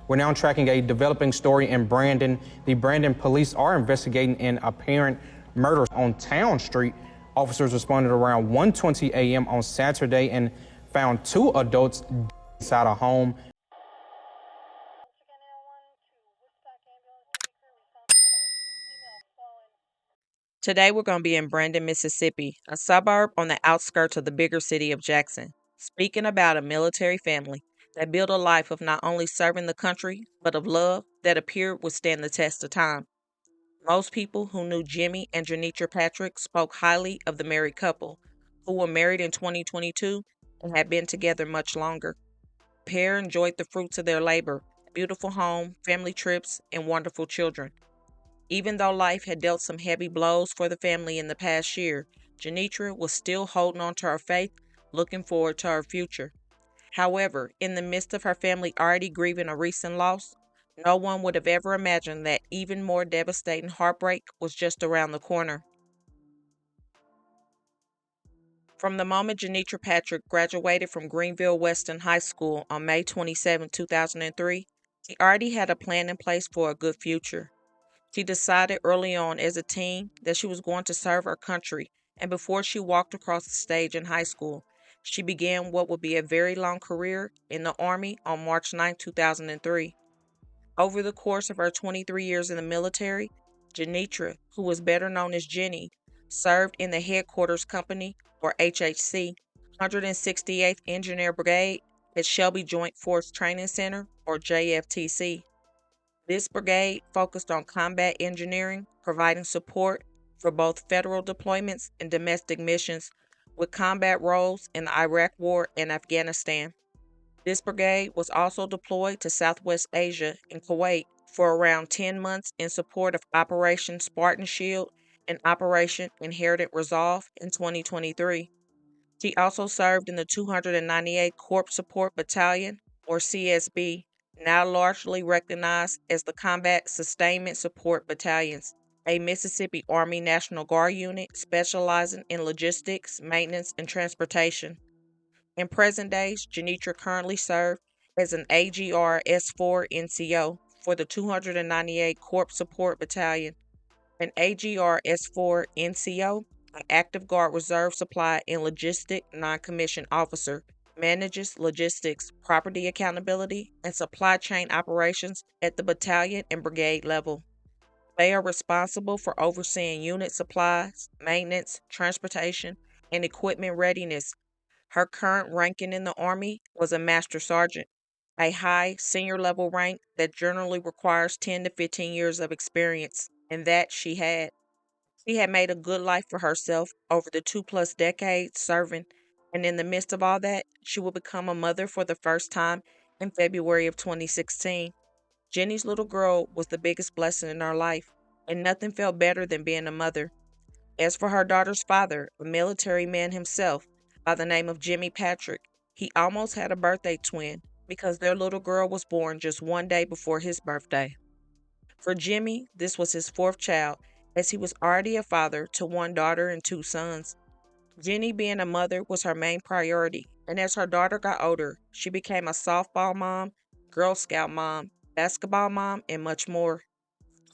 We're now tracking a developing story in Brandon. The Brandon police are investigating an apparent murder on Town Street. Officers responded around 1:20 a.m. on Saturday and found two adults inside a home. Today we're going to be in Brandon, Mississippi, a suburb on the outskirts of the bigger city of Jackson, speaking about a military family that built a life of not only serving the country, but of love that appeared would stand the test of time. Most people who knew Jimmy and Janitra Patrick spoke highly of the married couple, who were married in 2022 and had been together much longer. The pair enjoyed the fruits of their labor, a beautiful home, family trips, and wonderful children. Even though life had dealt some heavy blows for the family in the past year, Janitra was still holding on to her faith, looking forward to her future. However, in the midst of her family already grieving a recent loss, no one would have ever imagined that even more devastating heartbreak was just around the corner. From the moment Janitra Patrick graduated from Greenville Weston High School on May 27, 2003, she already had a plan in place for a good future. She decided early on as a teen that she was going to serve her country, and before she walked across the stage in high school, she began what would be a very long career in the Army on March 9, 2003. Over the course of her 23 years in the military, Janitra, who was better known as Jenny, served in the Headquarters Company, or HHC, 168th Engineer Brigade at Shelby Joint Force Training Center, or JFTC. This brigade focused on combat engineering, providing support for both federal deployments and domestic missions, with combat roles in the Iraq War and Afghanistan. This brigade was also deployed to Southwest Asia and Kuwait for around 10 months in support of Operation Spartan Shield and Operation Inherent Resolve in 2023. She also served in the 298 Corps Support Battalion, or CSB, now largely recognized as the Combat Sustainment Support Battalions, a Mississippi Army National Guard unit specializing in logistics, maintenance, and transportation. In present days, Janitra currently serves as an AGR S4 NCO for the 298 Corps Support Battalion. An AGR S4 NCO, an Active Guard Reserve Supply and Logistic Non-Commissioned Officer, manages logistics, property accountability, and supply chain operations at the battalion and brigade level. They are responsible for overseeing unit supplies, maintenance, transportation, and equipment readiness. Her current ranking in the Army was a Master Sergeant, a high senior level rank that generally requires 10 to 15 years of experience, and that she had. She had made a good life for herself over the 2+ decades serving, and in the midst of all that, she would become a mother for the first time in February of 2016. Jenny's little girl was the biggest blessing in her life, and nothing felt better than being a mother. As for her daughter's father, a military man himself, by the name of Jimmy Patrick, he almost had a birthday twin because their little girl was born just one day before his birthday. For Jimmy, this was his fourth child, as he was already a father to one daughter and two sons. Jenny being a mother was her main priority, and as her daughter got older, she became a softball mom, Girl Scout mom, basketball mom, and much more.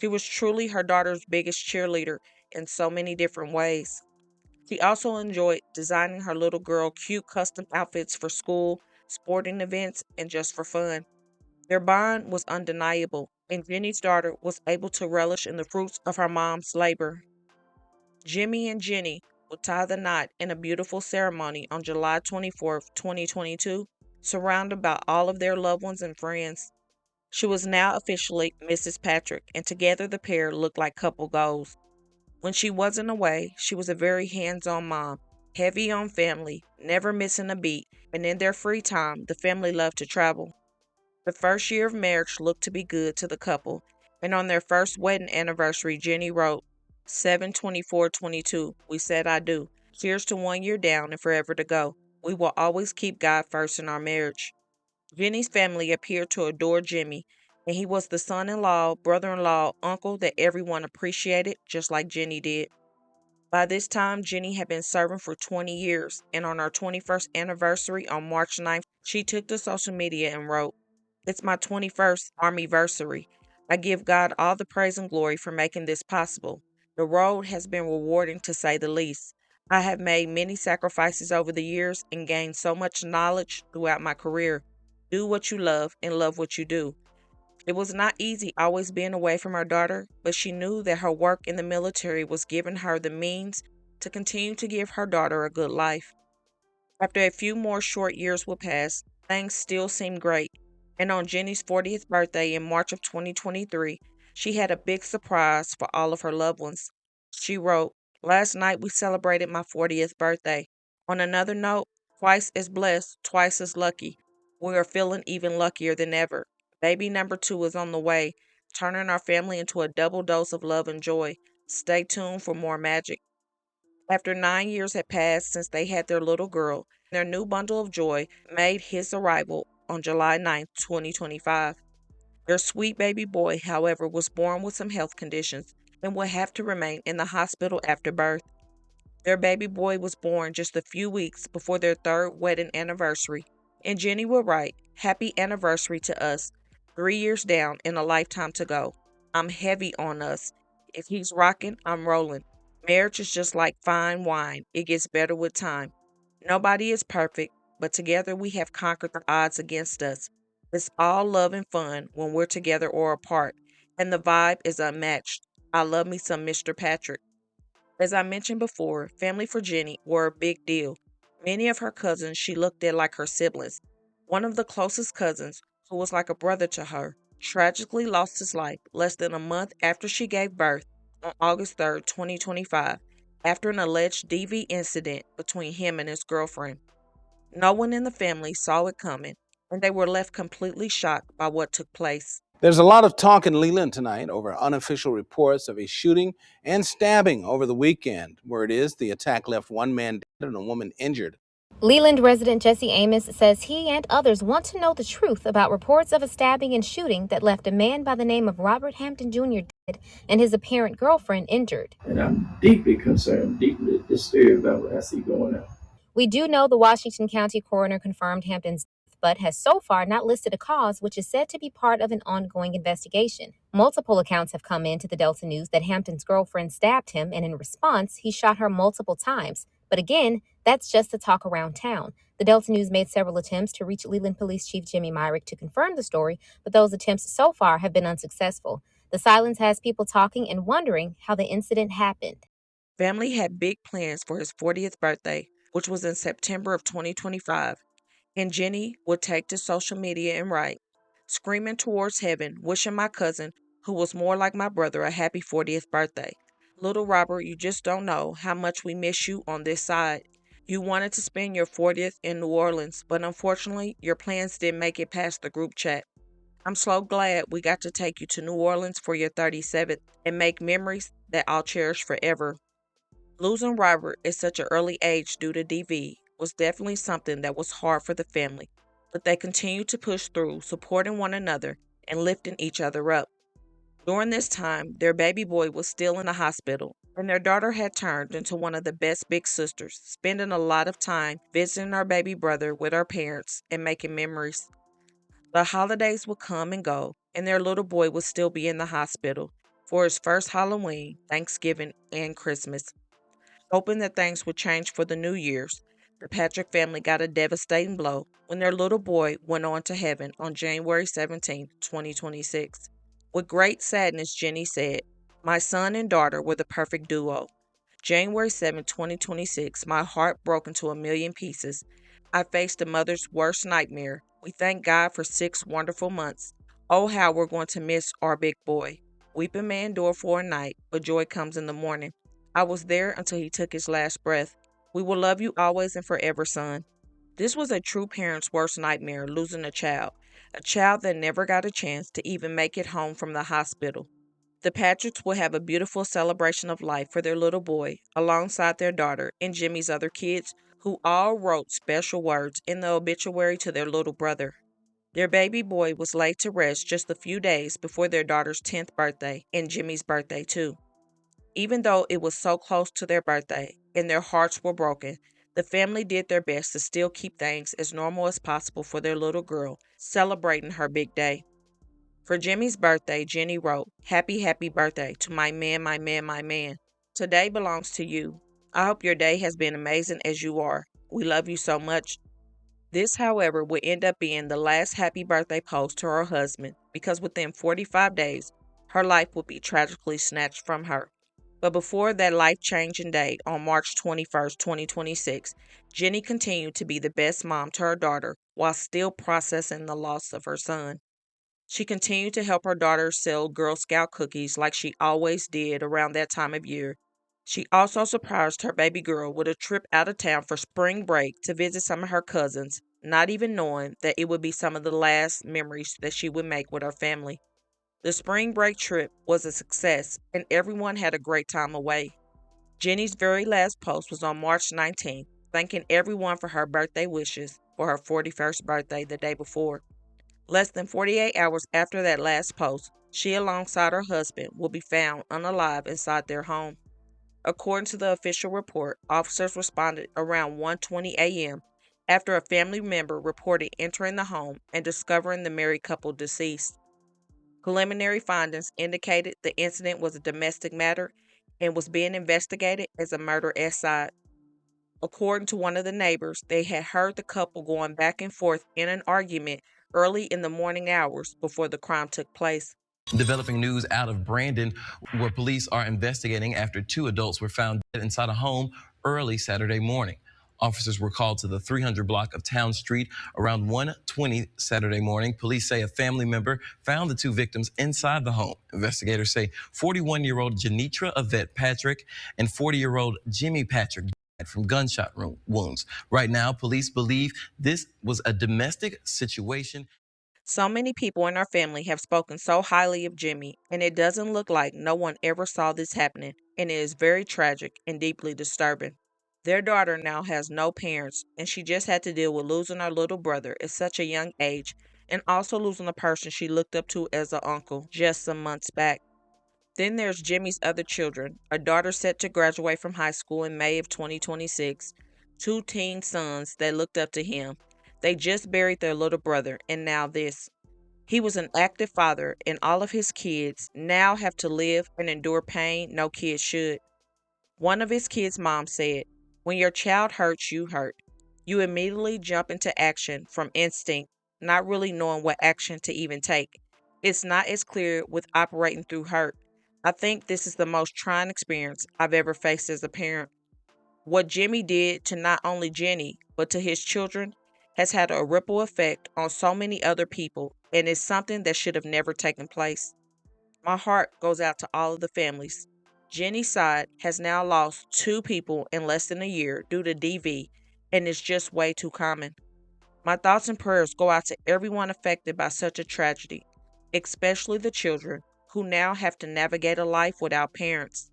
She was truly her daughter's biggest cheerleader in so many different ways. She also enjoyed designing her little girl cute custom outfits for school, sporting events, and just for fun. Their bond was undeniable, and Jenny's daughter was able to relish in the fruits of her mom's labor. Jimmy and Jenny would tie the knot in a beautiful ceremony on July 24th, 2022, surrounded by all of their loved ones and friends. She was now officially Mrs. Patrick, and together the pair looked like couple goals. When she wasn't away, she was a very hands-on mom, heavy on family, never missing a beat, and in their free time, the family loved to travel. The first year of marriage looked to be good to the couple, and on their first wedding anniversary, Jenny wrote, 7/24/22, we said I do. Cheers to 1 year down and forever to go. We will always keep God first in our marriage. Jenny's family appeared to adore Jimmy, and he was the son-in-law, brother-in-law, uncle that everyone appreciated, just like Jenny did. By this time, Jenny had been serving for 20 years, and on her 21st anniversary on March 9th, she took to social media and wrote, It's my 21st Armyversary. I give God all the praise and glory for making this possible. The road has been rewarding to say the least. I have made many sacrifices over the years and gained so much knowledge throughout my career. Do what you love and love what you do. It was not easy always being away from her daughter, but she knew that her work in the military was giving her the means to continue to give her daughter a good life. After a few more short years would pass, things still seemed great. And on Jenny's 40th birthday in March of 2023, she had a big surprise for all of her loved ones. She wrote, "Last night we celebrated my 40th birthday. On another note, twice as blessed, twice as lucky. We are feeling even luckier than ever. Baby number two is on the way, turning our family into a double dose of love and joy. Stay tuned for more magic." After 9 years had passed since they had their little girl, their new bundle of joy made his arrival on July 9th, 2025. Their sweet baby boy, however, was born with some health conditions and would have to remain in the hospital after birth. Their baby boy was born just a few weeks before their third wedding anniversary, and Jenny would write, "Happy anniversary to us. 3 years down and a lifetime to go. I'm heavy on us. If he's rocking, I'm rolling. Marriage is just like fine wine, it gets better with time. Nobody is perfect, but together we have conquered the odds against us. It's all love and fun when we're together or apart, and the vibe is unmatched. I love me some Mr. Patrick." As I mentioned before, family for Jenny were a big deal. Many of her cousins she looked at like her siblings. One of the closest cousins, who was like a brother to her, tragically lost his life less than a month after she gave birth on August 3rd, 2025, after an alleged DV incident between him and his girlfriend. No one in the family saw it coming, and they were left completely shocked by what took place. There's a lot of talk in Leland tonight over unofficial reports of a shooting and stabbing over the weekend. Word is the attack left one man dead and a woman injured. Leland resident Jesse Amos says he and others want to know the truth about reports of a stabbing and shooting that left a man by the name of Robert Hampton Jr. dead and his apparent girlfriend injured. And I'm deeply concerned, deeply disturbed about what I see going on. We do know the Washington County coroner confirmed Hampton's death, but has so far not listed a cause, which is said to be part of an ongoing investigation. Multiple accounts have come into the Delta News that Hampton's girlfriend stabbed him, and in response, he shot her multiple times. But again, that's just the talk around town. The Delta News made several attempts to reach Leland Police Chief Jimmy Myrick to confirm the story, but those attempts so far have been unsuccessful. The silence has people talking and wondering how the incident happened. Family had big plans for his 40th birthday, which was in September of 2025, and Jenny would take to social media and write, "Screaming towards heaven, wishing my cousin, who was more like my brother, a happy 40th birthday. Little Robert, you just don't know how much we miss you on this side. You wanted to spend your 40th in New Orleans, but unfortunately, your plans didn't make it past the group chat. I'm so glad we got to take you to New Orleans for your 37th and make memories that I'll cherish forever." Losing Robert at such an early age due to DV was definitely something that was hard for the family, but they continued to push through, supporting one another and lifting each other up. During this time, their baby boy was still in the hospital, and their daughter had turned into one of the best big sisters, spending a lot of time visiting our baby brother with our parents and making memories. The holidays would come and go, and their little boy would still be in the hospital for his first Halloween, Thanksgiving, and Christmas. Hoping that things would change for the New Year's, the Patrick family got a devastating blow when their little boy went on to heaven on January 17th, 2026. With great sadness, Jenny said, "My son and daughter were the perfect duo. January 7th, 2026, my heart broke into a million pieces. I faced a mother's worst nightmare. We thank God for 6 wonderful months. Oh, how we're going to miss our big boy. Weeping may endure for a night, but joy comes in the morning. I was there until he took his last breath. We will love you always and forever, son." This was a true parent's worst nightmare, losing a child that never got a chance to even make it home from the hospital. The Patricks will have a beautiful celebration of life for their little boy, alongside their daughter and Jimmy's other kids, who all wrote special words in the obituary to their little brother. Their baby boy was laid to rest just a few days before their daughter's 10th birthday and Jimmy's birthday, too. Even though it was so close to their birthday and their hearts were broken, The family did their best to still keep things as normal as possible for their little girl, celebrating her big day. For Jimmy's birthday, Jenny wrote, "Happy, happy birthday to my man, my man, my man. Today belongs to you. I hope your day has been amazing as you are. We love you so much." This, however, would end up being the last happy birthday post to her husband because within 45 days, her life would be tragically snatched from her. But before that life-changing day on March 21st, 2026, Jenny continued to be the best mom to her daughter while still processing the loss of her son. She continued to help her daughter sell Girl Scout cookies like she always did around that time of year. She also surprised her baby girl with a trip out of town for spring break to visit some of her cousins, not even knowing that it would be some of the last memories that she would make with her family. The spring break trip was a success, and everyone had a great time away. Jenny's very last post was on March 19th, thanking everyone for her birthday wishes for her 41st birthday the day before. Less than 48 hours after that last post, she alongside her husband will be found unalive inside their home. According to the official report, officers responded around 1:20 a.m. after a family member reported entering the home and discovering the married couple deceased. Preliminary findings indicated the incident was a domestic matter and was being investigated as a murder SI. According to one of the neighbors, they had heard the couple going back and forth in an argument early in the morning hours before the crime took place. Developing news out of Brandon, where police are investigating after two adults were found dead inside a home early Saturday morning. Officers were called to the 300 block of Town Street around 1:20 Saturday morning. Police say a family member found the two victims inside the home. Investigators say 41-year-old Janitra Patrick and 40-year-old Jimmy Patrick died from gunshot wounds. Right now, police believe this was a domestic situation. So many people in our family have spoken so highly of Jimmy, and it doesn't look like no one ever saw this happening, and it is very tragic and deeply disturbing. Their daughter now has no parents, and she just had to deal with losing her little brother at such a young age, and also losing a person she looked up to as an uncle just some months back. Then there's Jimmy's other children, a daughter set to graduate from high school in May of 2026, two teen sons that looked up to him. They just buried their little brother, and now this. He was an active father, and all of his kids now have to live and endure pain no kid should. One of his kids' mom said, "When your child hurts, you hurt. You immediately jump into action from instinct, not really knowing what action to even take. It's not as clear with operating through hurt. I think this is the most trying experience I've ever faced as a parent. What Jimmy did to not only Jenny, but to his children has had a ripple effect on so many other people and is something that should have never taken place. My heart goes out to all of the families. Jenny's side has now lost two people in less than a year due to DV, and it's just way too common. My thoughts and prayers go out to everyone affected by such a tragedy, especially the children who now have to navigate a life without parents.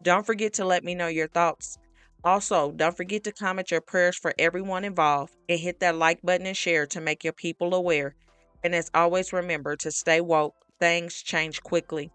Don't forget to let me know your thoughts. Also, don't forget to comment your prayers for everyone involved and hit that like button and share to make your people aware. And as always, remember to stay woke. Things change quickly.